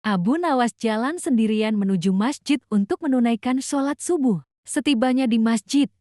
Abu Nawas jalan sendirian menuju masjid untuk menunaikan sholat subuh. Setibanya di masjid,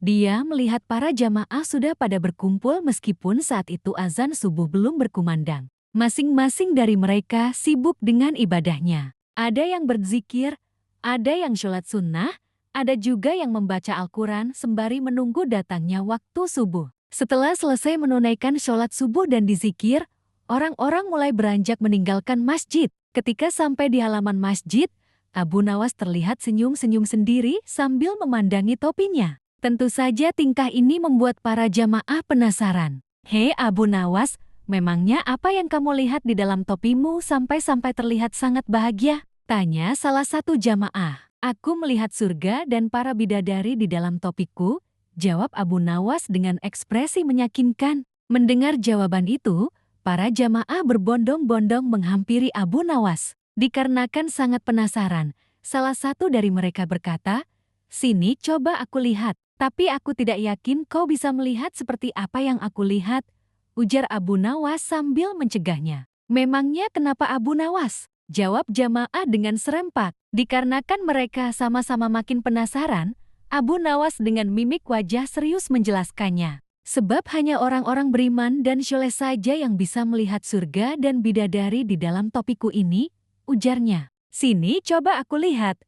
dia melihat para jamaah sudah pada berkumpul meskipun saat itu azan subuh belum berkumandang. Masing-masing dari mereka sibuk dengan ibadahnya. Ada yang berzikir, ada yang sholat sunnah, ada juga yang membaca Al-Quran sembari menunggu datangnya waktu subuh. Setelah selesai menunaikan sholat subuh dan dizikir, orang-orang mulai beranjak meninggalkan masjid. Ketika sampai di halaman masjid, Abu Nawas terlihat senyum-senyum sendiri sambil memandangi topinya. Tentu saja tingkah ini membuat para jamaah penasaran. "Hei Abu Nawas, memangnya apa yang kamu lihat di dalam topimu sampai-sampai terlihat sangat bahagia?" tanya salah satu jamaah. "Aku melihat surga dan para bidadari di dalam topiku," jawab Abu Nawas dengan ekspresi meyakinkan. Mendengar jawaban itu, para jamaah berbondong-bondong menghampiri Abu Nawas. Dikarenakan sangat penasaran, salah satu dari mereka berkata, "Sini coba aku lihat, tapi aku tidak yakin kau bisa melihat seperti apa yang aku lihat," ujar Abu Nawas sambil mencegahnya. "Memangnya kenapa Abu Nawas?" jawab jamaah dengan serempak. Dikarenakan mereka sama-sama makin penasaran, Abu Nawas dengan mimik wajah serius menjelaskannya. "Sebab hanya orang-orang beriman dan soleh saja yang bisa melihat surga dan bidadari di dalam topiku ini," ujarnya. "Sini coba aku lihat,"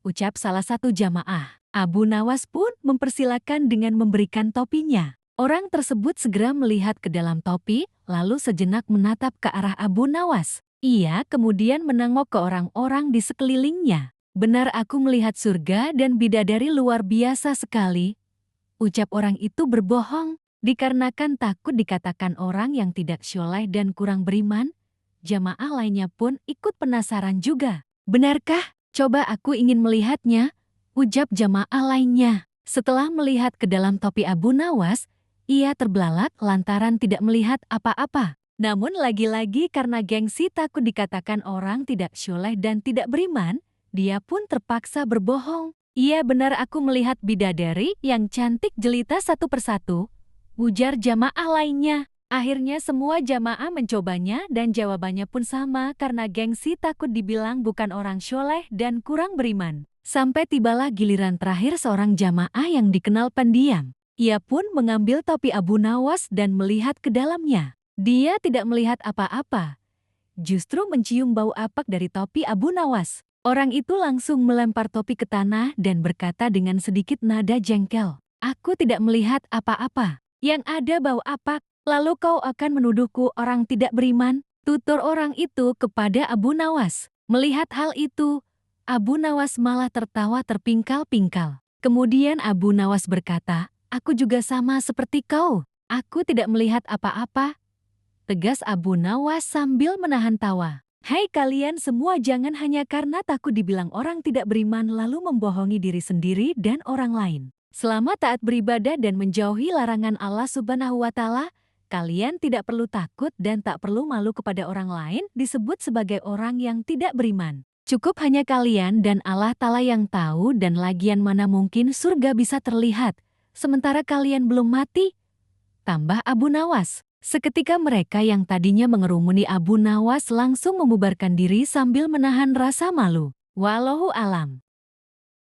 ucap salah satu jamaah. Abu Nawas pun mempersilakan dengan memberikan topinya. Orang tersebut segera melihat ke dalam topi, lalu sejenak menatap ke arah Abu Nawas. Ia kemudian menengok ke orang-orang di sekelilingnya. "Benar aku melihat surga dan bidadari luar biasa sekali," ucap orang itu berbohong. Dikarenakan takut dikatakan orang yang tidak syoleh dan kurang beriman, jamaah lainnya pun ikut penasaran juga. "Benarkah? Coba aku ingin melihatnya," ucap jamaah lainnya. Setelah melihat ke dalam topi Abu Nawas, ia terbelalak lantaran tidak melihat apa-apa. Namun lagi-lagi karena gengsi takut dikatakan orang tidak syoleh dan tidak beriman, dia pun terpaksa berbohong. "Iya benar aku melihat bidadari yang cantik jelita satu persatu," ujar jamaah lainnya. Akhirnya semua jamaah mencobanya dan jawabannya pun sama karena gengsi takut dibilang bukan orang syoleh dan kurang beriman. Sampai tibalah giliran terakhir seorang jamaah yang dikenal pendiam. Ia pun mengambil topi Abu Nawas dan melihat ke dalamnya. Dia tidak melihat apa-apa, justru mencium bau apak dari topi Abu Nawas. Orang itu langsung melempar topi ke tanah dan berkata dengan sedikit nada jengkel, "Aku tidak melihat apa-apa. Yang ada bau apak. Lalu kau akan menuduhku orang tidak beriman?" tutur orang itu kepada Abu Nawas. Melihat hal itu, Abu Nawas malah tertawa terpingkal-pingkal. Kemudian Abu Nawas berkata, "Aku juga sama seperti kau. Aku tidak melihat apa-apa," tegas Abu Nawas sambil menahan tawa. "Hai kalian semua, jangan hanya karena takut dibilang orang tidak beriman lalu membohongi diri sendiri dan orang lain. Selama taat beribadah dan menjauhi larangan Allah Subhanahu wa Ta'ala, kalian tidak perlu takut dan tak perlu malu kepada orang lain disebut sebagai orang yang tidak beriman. Cukup hanya kalian dan Allah Ta'ala yang tahu, dan lagian mana mungkin surga bisa terlihat sementara kalian belum mati," tambah Abu Nawas. Seketika mereka yang tadinya mengerumuni Abu Nawas langsung membubarkan diri sambil menahan rasa malu. Wallahu alam.